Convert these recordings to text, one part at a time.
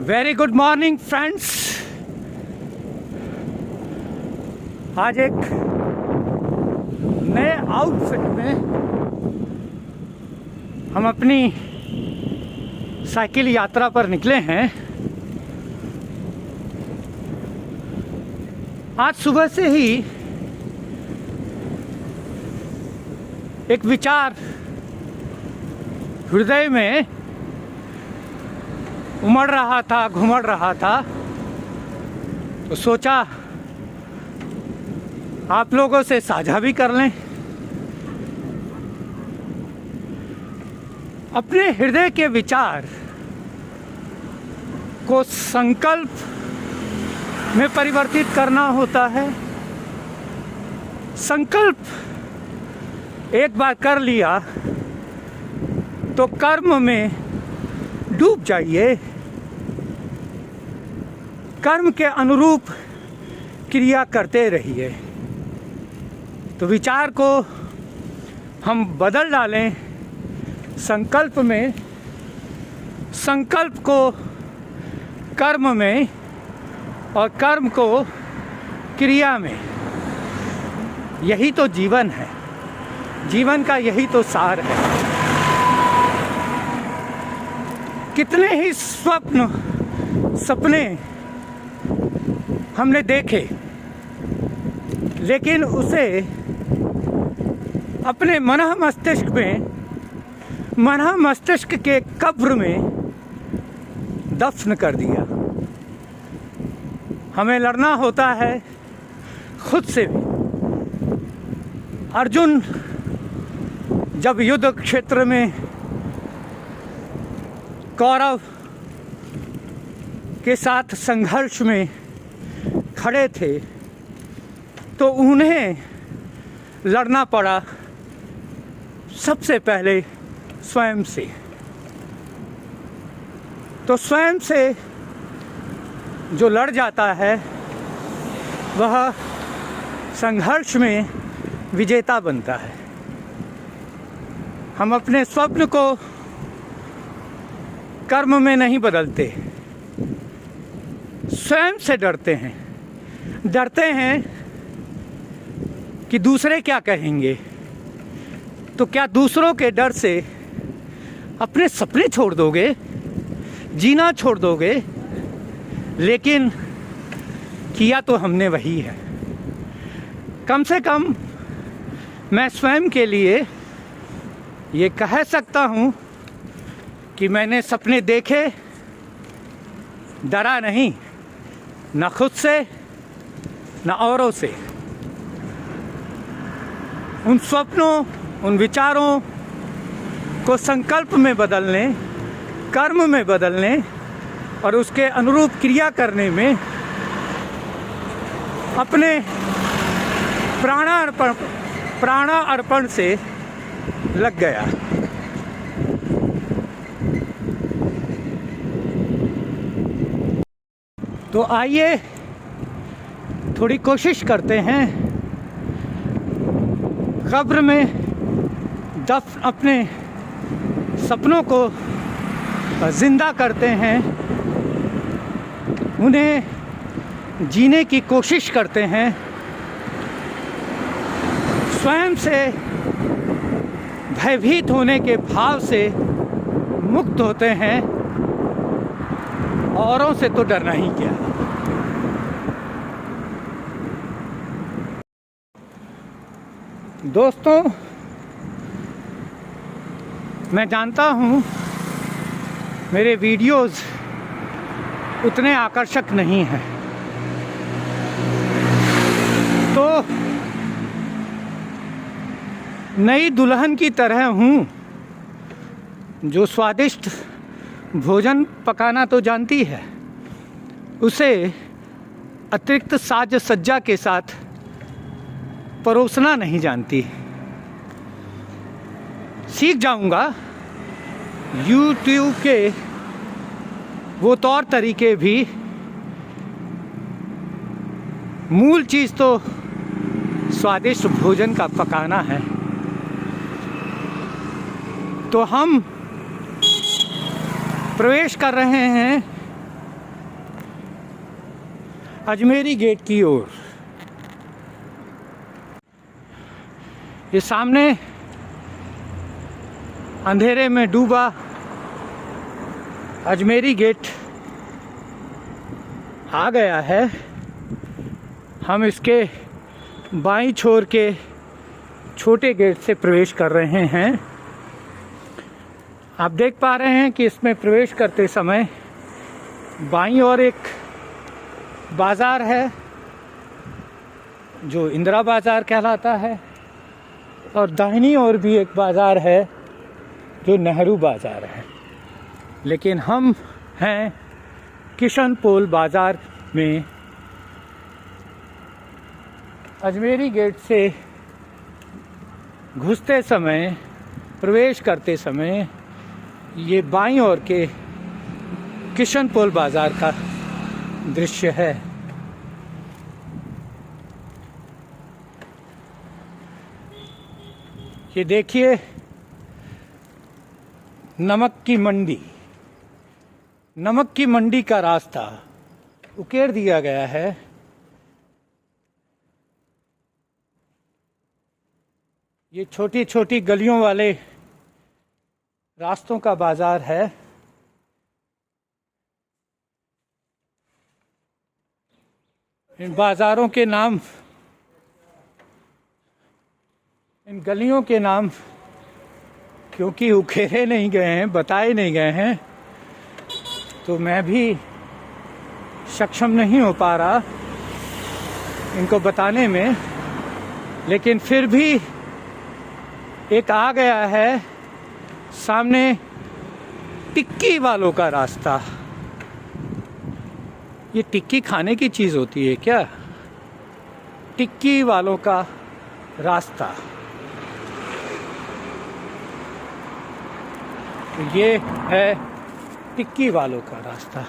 Very good morning friends. आज एक नए आउटफिट में हम अपनी साइकिल यात्रा पर निकले हैं। आज सुबह से ही एक विचार हृदय में उमड़ रहा था, घुमड़ रहा था, तो सोचा आप लोगों से साझा भी कर लें। अपने हृदय के विचार को संकल्प में परिवर्तित करना होता है। संकल्प एक बार कर लिया तो कर्म में डूब जाइए। कर्म के अनुरूप क्रिया करते रहिए। तो विचार को हम बदल डालें संकल्प में, संकल्प को कर्म में और कर्म को क्रिया में। यही तो जीवन है, जीवन का यही तो सार है। कितने ही सपने हमने देखे, लेकिन उसे अपने मन मस्तिष्क के कब्र में दफन कर दिया। हमें लड़ना होता है खुद से भी। अर्जुन जब युद्ध क्षेत्र में कौरव के साथ संघर्ष में खड़े थे तो उन्हें लड़ना पड़ा सबसे पहले स्वयं से। तो स्वयं से जो लड़ जाता है वह संघर्ष में विजेता बनता है। हम अपने स्वप्न को कर्म में नहीं बदलते, स्वयं से डरते हैं कि दूसरे क्या कहेंगे। तो क्या दूसरों के डर से अपने सपने छोड़ दोगे, जीना छोड़ दोगे? लेकिन किया तो हमने वही है। कम से कम मैं स्वयं के लिए ये कह सकता हूँ कि मैंने सपने देखे, डरा नहीं, न खुद से न औरों से। उन स्वप्नों, उन विचारों को संकल्प में बदलने, कर्म में बदलने और उसके अनुरूप क्रिया करने में अपने प्राणार्पण से लग गया। तो आइए थोड़ी कोशिश करते हैं कब्र में अपने सपनों को जिंदा करते हैं, उन्हें जीने की कोशिश करते हैं, स्वयं से भयभीत होने के भाव से मुक्त होते हैं। औरों से तो डरना ही क्या। दोस्तों, मैं जानता हूँ मेरे वीडियोस उतने आकर्षक नहीं हैं, तो नई दुल्हन की तरह हूँ जो स्वादिष्ट भोजन पकाना तो जानती है, उसे अतिरिक्त साज सज्जा के साथ परोसना नहीं जानती। सीख जाऊंगा YouTube के वो तौर तरीके भी। मूल चीज़ तो स्वादिष्ट भोजन का पकाना है। तो हम प्रवेश कर रहे हैं अजमेरी गेट की ओर। ये सामने अंधेरे में डूबा अजमेरी गेट आ गया है। हम इसके बाईं छोर के छोटे गेट से प्रवेश कर रहे हैं। आप देख पा रहे हैं कि इसमें प्रवेश करते समय बाईं ओर एक बाज़ार है जो इंदिरा बाज़ार कहलाता है, और दाहिनी ओर भी एक बाज़ार है जो नेहरू बाज़ार है। लेकिन हम हैं किशनपोल बाज़ार में। अजमेरी गेट से घुसते समय, प्रवेश करते समय ये बाईं ओर के किशनपोल बाज़ार का दृश्य है। ये देखिए, नमक की मंडी, नमक की मंडी का रास्ता उकेर दिया गया है। ये छोटी छोटी गलियों वाले रास्तों का बाजार है। इन बाजारों के नाम, इन गलियों के नाम क्योंकि उकेरे नहीं गए हैं, बताए नहीं गए हैं, तो मैं भी सक्षम नहीं हो पा रहा इनको बताने में। लेकिन फिर भी एक आ गया है सामने टिक्की वालों का रास्ता। ये टिक्की खाने की चीज़ होती है क्या? टिक्की वालों का रास्ता। ये है टिक्की वालों का रास्ता।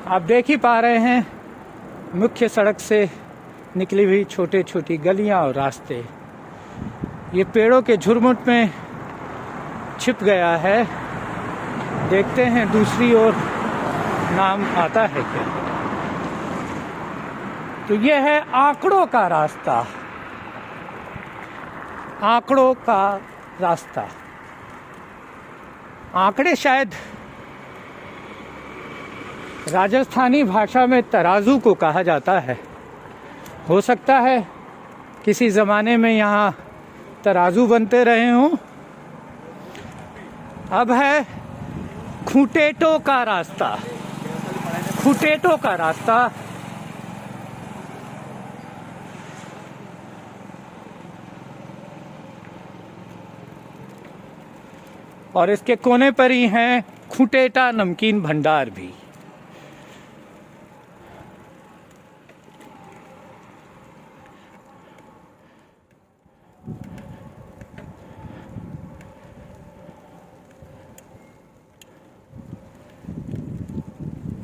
आप देख ही पा रहे हैं मुख्य सड़क से निकली हुई छोटे छोटी गलियां और रास्ते। ये पेड़ों के झुरमुट में छिप गया है। देखते हैं दूसरी ओर नाम आता है क्या। तो ये है आंकड़ों का रास्ता, आंकड़ों का रास्ता। आंकड़े शायद राजस्थानी भाषा में तराजू को कहा जाता है। हो सकता है किसी ज़माने में यहाँ तराजू बनते रहे हों। अब है खूंटेटों का रास्ता, खूंटेटों का रास्ता। और इसके कोने पर ही हैं खूंटेटा नमकीन भंडार भी।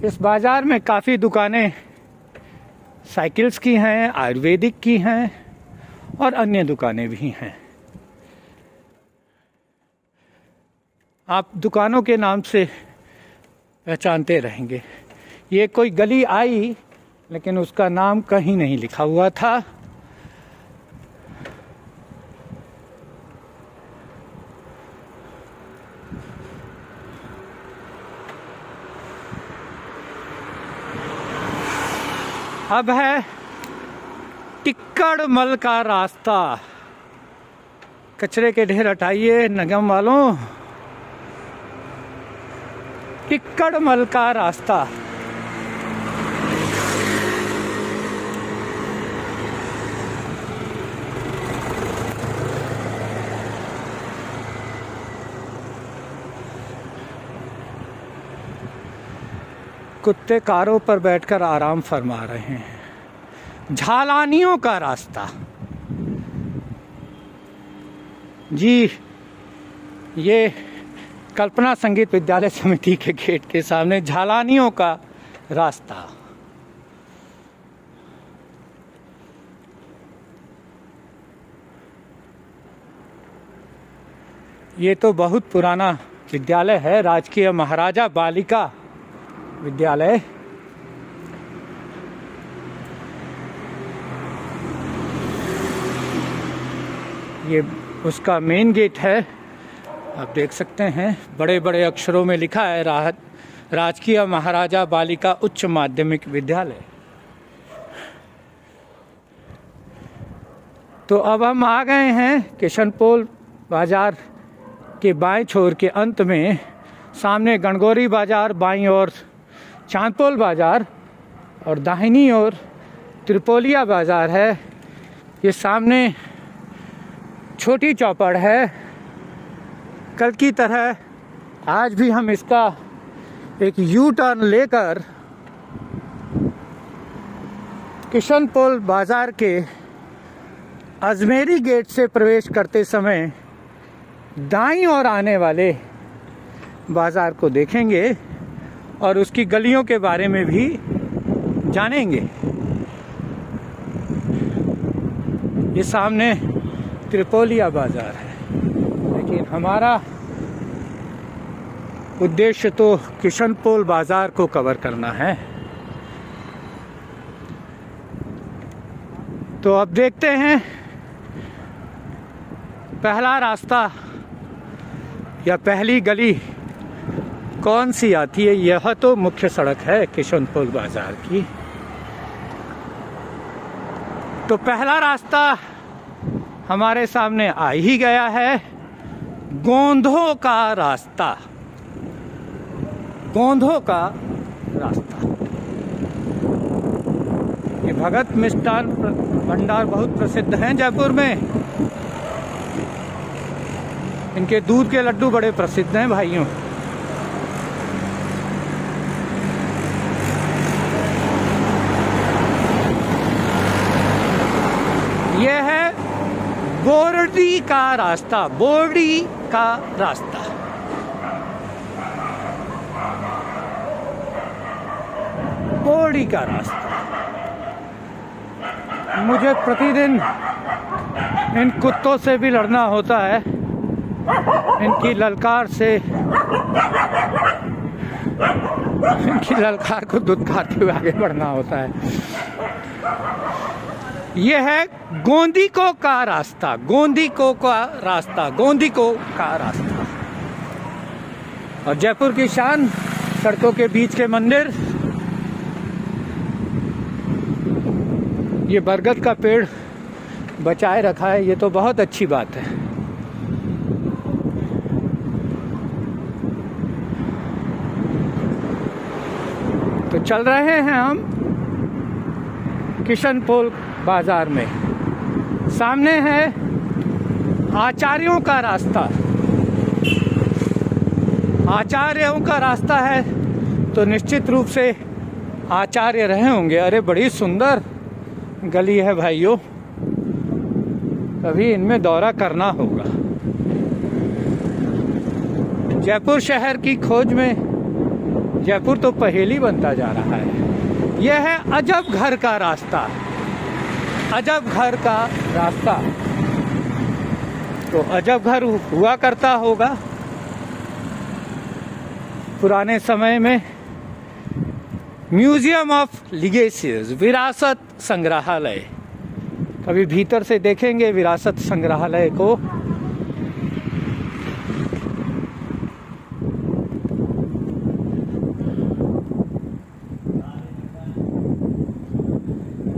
इस बाज़ार में काफ़ी दुकानें साइकिल्स की हैं, आयुर्वेदिक की हैं और अन्य दुकानें भी हैं। आप दुकानों के नाम से पहचानते रहेंगे। ये कोई गली आई लेकिन उसका नाम कहीं नहीं लिखा हुआ था। अब है टिक्कड़मल का रास्ता। कचरे के ढेर हटाइए निगम वालों। टिक्कड़मल का रास्ता। कुत्ते कारों पर बैठकर आराम फरमा रहे हैं। झालानियों का रास्ता। जी, ये कल्पना संगीत विद्यालय समिति के गेट के सामने झालानियों का रास्ता। ये तो बहुत पुराना विद्यालय है, राजकीय महाराजा बालिका विद्यालय। ये उसका मेन गेट है, आप देख सकते हैं बड़े बड़े अक्षरों में लिखा है राजकीय महाराजा बालिका उच्च माध्यमिक विद्यालय। तो अब हम आ गए हैं किशनपोल बाज़ार के बाएं छोर के अंत में। सामने गणगौरी बाज़ार बाईं ओर, चांदपोल बाज़ार और दाहिनी ओर त्रिपोलिया बाज़ार है। ये सामने छोटी चौपड़ है। कल की तरह आज भी हम इसका एक यू टर्न लेकर किशनपोल बाज़ार के अजमेरी गेट से प्रवेश करते समय दाईं ओर आने वाले बाज़ार को देखेंगे और उसकी गलियों के बारे में भी जानेंगे। ये सामने त्रिपोलिया बाज़ार है, लेकिन हमारा उद्देश्य तो किशनपोल बाज़ार को कवर करना है। तो अब देखते हैं पहला रास्ता या पहली गली कौन सी आती है। यह तो मुख्य सड़क है किशनपोल बाज़ार की। तो पहला रास्ता हमारे सामने आ ही गया है, गोंधों का रास्ता। गोंधों का रास्ता। ये भगत मिष्ठान भंडार बहुत प्रसिद्ध हैं जयपुर में। इनके दूध के लड्डू बड़े प्रसिद्ध हैं भाइयों। यह है बोर्डी का रास्ता, बोर्डी का रास्ता। बोर्डी का रास्ता। मुझे प्रतिदिन इन कुत्तों से भी लड़ना होता है, इनकी ललकार से, इनकी ललकार को दुत्कारते हुए आगे बढ़ना होता है। यह है गोंदीको का रास्ता, गोंदीको का रास्ता, गोंदीको का रास्ता। और जयपुर की शान, सड़कों के बीच के मंदिर। ये बरगद का पेड़ बचाए रखा है, ये तो बहुत अच्छी बात है। तो चल रहे हैं हम किशनपोल बाज़ार में। सामने है आचार्यों का रास्ता। आचार्यों का रास्ता है तो निश्चित रूप से आचार्य रहे होंगे। अरे बड़ी सुंदर गली है भाइयों, कभी इनमें दौरा करना होगा। जयपुर शहर की खोज में जयपुर तो पहेली बनता जा रहा है। यह है अजब घर का रास्ता, अजब घर का रास्ता। तो अजब घर हुआ करता होगा पुराने समय में। म्यूजियम ऑफ लीगेसीज, विरासत संग्रहालय। कभी भीतर से देखेंगे विरासत संग्रहालय को।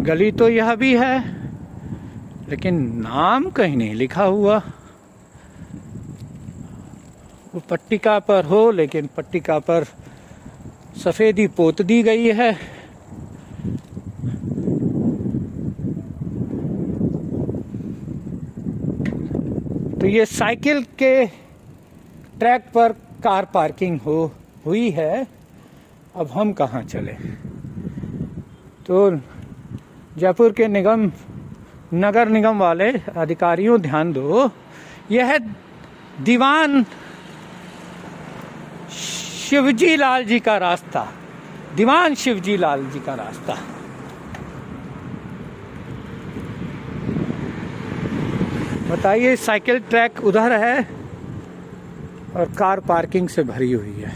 गली तो यह भी है, लेकिन नाम कहीं नहीं लिखा हुआ। वो पट्टिका पर हो, लेकिन पट्टिका पर सफेदी पोत दी गई है। तो ये साइकिल के ट्रैक पर कार पार्किंग हुई है। अब हम कहाँ चले? तो जयपुर के नगर निगम वाले अधिकारियों ध्यान दो, यह है दीवान शिवजी लाल जी का रास्ता, दीवान शिवजी लाल जी का रास्ता। बताइए, साइकिल ट्रैक उधर है और कार पार्किंग से भरी हुई है।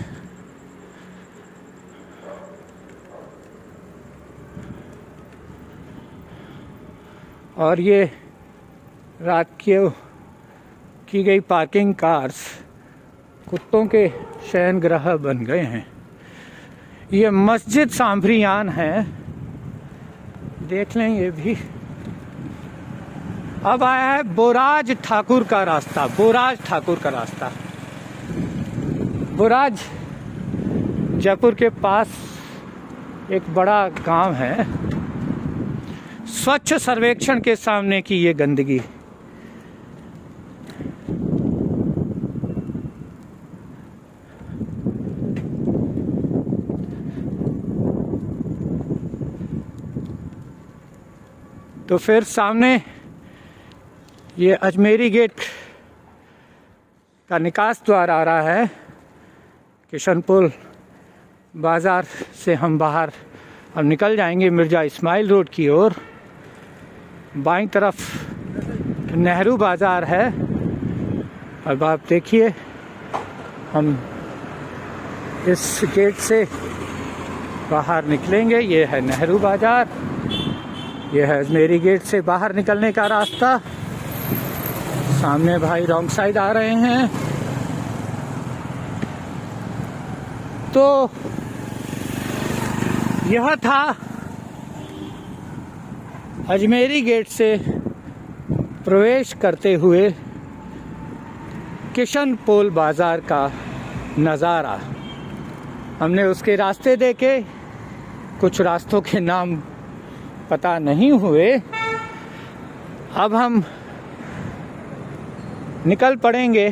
और ये रात की गई पार्किंग कार्स कुत्तों के शयन ग्रह बन गए हैं। ये मस्जिद सांभरियान है, देख लें ये भी। अब आया है बोराज ठाकुर का रास्ता। बोराज ठाकुर का रास्ता, बोराज जयपुर के पास एक बड़ा गांव है। स्वच्छ सर्वेक्षण के सामने की ये गंदगी। तो फिर सामने ये अजमेरी गेट का निकास द्वार आ रहा है। किशनपुर बाज़ार से हम बाहर अब निकल जाएंगे मिर्ज़ा इस्माइल रोड की ओर। बाईं तरफ नेहरू बाज़ार है। अब आप देखिए, हम इस गेट से बाहर निकलेंगे। ये है नेहरू बाज़ार, ये है अजमेरी गेट से बाहर निकलने का रास्ता। सामने भाई रॉन्ग साइड आ रहे हैं। तो यह था अजमेरी गेट से प्रवेश करते हुए किशनपोल बाज़ार का नज़ारा। हमने उसके रास्ते देखे, कुछ रास्तों के नाम पता नहीं हुए। अब हम निकल पड़ेंगे।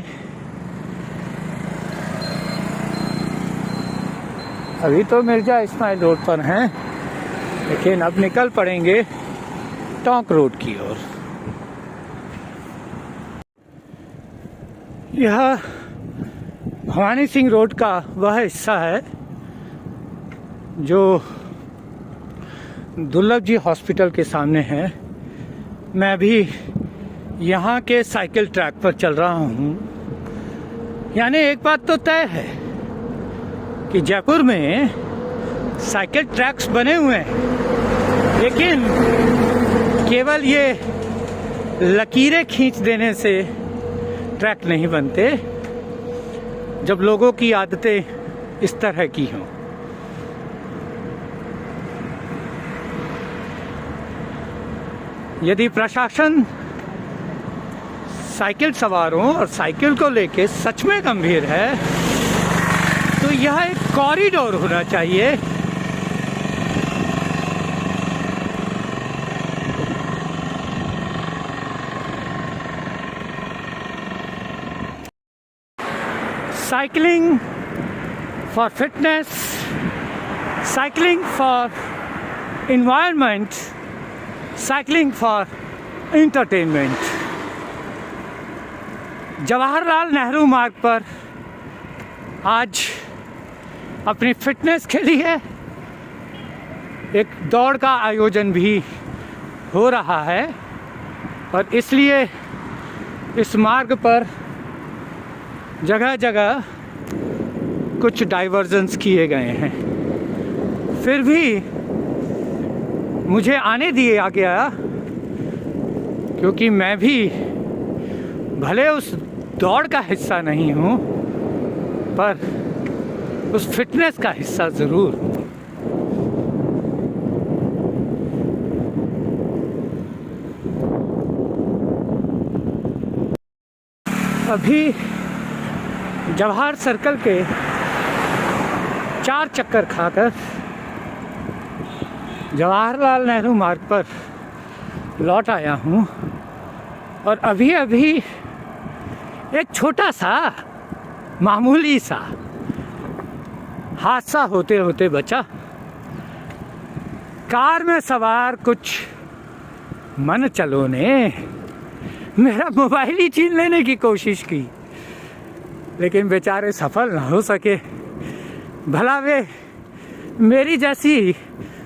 अभी तो मिर्ज़ा इस्माइल रोड पर हैं, लेकिन अब निकल पड़ेंगे टोंक रोड की ओर। यह भवानी सिंह रोड का वह हिस्सा है जो दुर्लभ जी हॉस्पिटल के सामने है। मैं भी यहाँ के साइकिल ट्रैक पर चल रहा हूँ। यानी एक बात तो तय है कि जयपुर में साइकिल ट्रैक्स बने हुए हैं, लेकिन केवल ये लकीरें खींच देने से ट्रैक नहीं बनते जब लोगों की आदतें इस तरह की हों। यदि प्रशासन साइकिल सवारों और साइकिल को लेके सच में गंभीर है तो यह एक कॉरिडोर होना चाहिए। Cycling for fitness, cycling for environment, cycling for entertainment. Jawaharlal Nehru मार्ग पर आज अपनी फिटनेस के लिए एक दौड़ का आयोजन भी हो रहा है और इसलिए इस मार्ग पर जगह जगह कुछ डाइवर्जन्स किए गए हैं। फिर भी मुझे आने दिया गया क्योंकि मैं भी भले उस दौड़ का हिस्सा नहीं हूँ पर उस फिटनेस का हिस्सा ज़रूर हूँ। अभी जवाहर सर्कल के 4 चक्कर खाकर जवाहरलाल नेहरू मार्ग पर लौट आया हूँ और अभी अभी एक छोटा सा मामूली सा हादसा होते होते बचा। कार में सवार कुछ मन चलो ने मेरा मोबाइल ही छीन लेने की कोशिश की, लेकिन बेचारे सफल ना हो सके। भला वे मेरी जैसी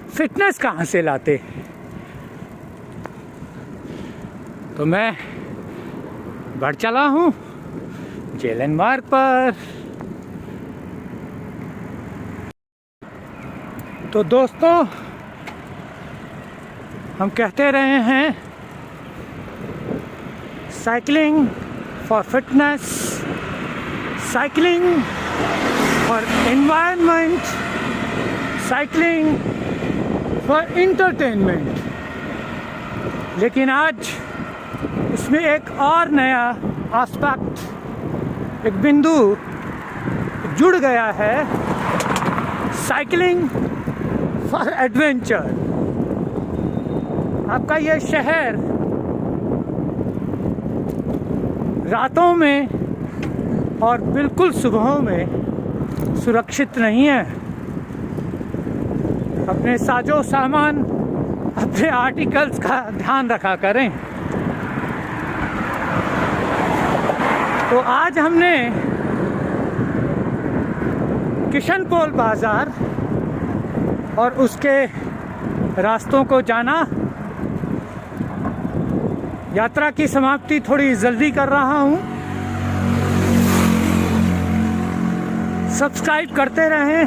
फिटनेस कहाँ से लाते। तो मैं बढ़ चला हूँ, जेलन मार्ग पर। तो दोस्तों, हम कहते रहे हैं cycling for fitness, cycling for environment, cycling for entertainment. लेकिन आज इसमें एक और नया एस्पेक्ट, एक बिंदु जुड़ गया है, साइकिलिंग फॉर एडवेंचर। आपका यह शहर रातों में और बिल्कुल सुबहों में सुरक्षित नहीं है। अपने साजो सामान, अपने आर्टिकल्स का ध्यान रखा करें। तो आज हमने किशनपोल बाज़ार और उसके रास्तों को जाना। यात्रा की समाप्ति थोड़ी जल्दी कर रहा हूँ। सब्सक्राइब करते रहें,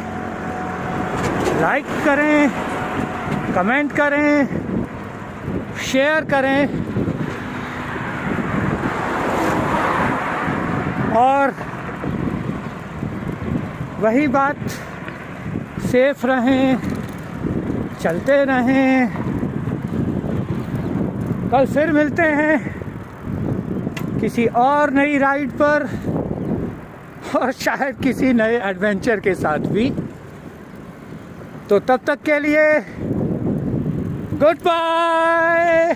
लाइक करें, कमेंट करें, शेयर करें और वही बात, सेफ रहें, चलते रहें। कल फिर मिलते हैं किसी और नई राइड पर और शायद किसी नए एडवेंचर के साथ भी। तो तब तक के लिए गुड बाय।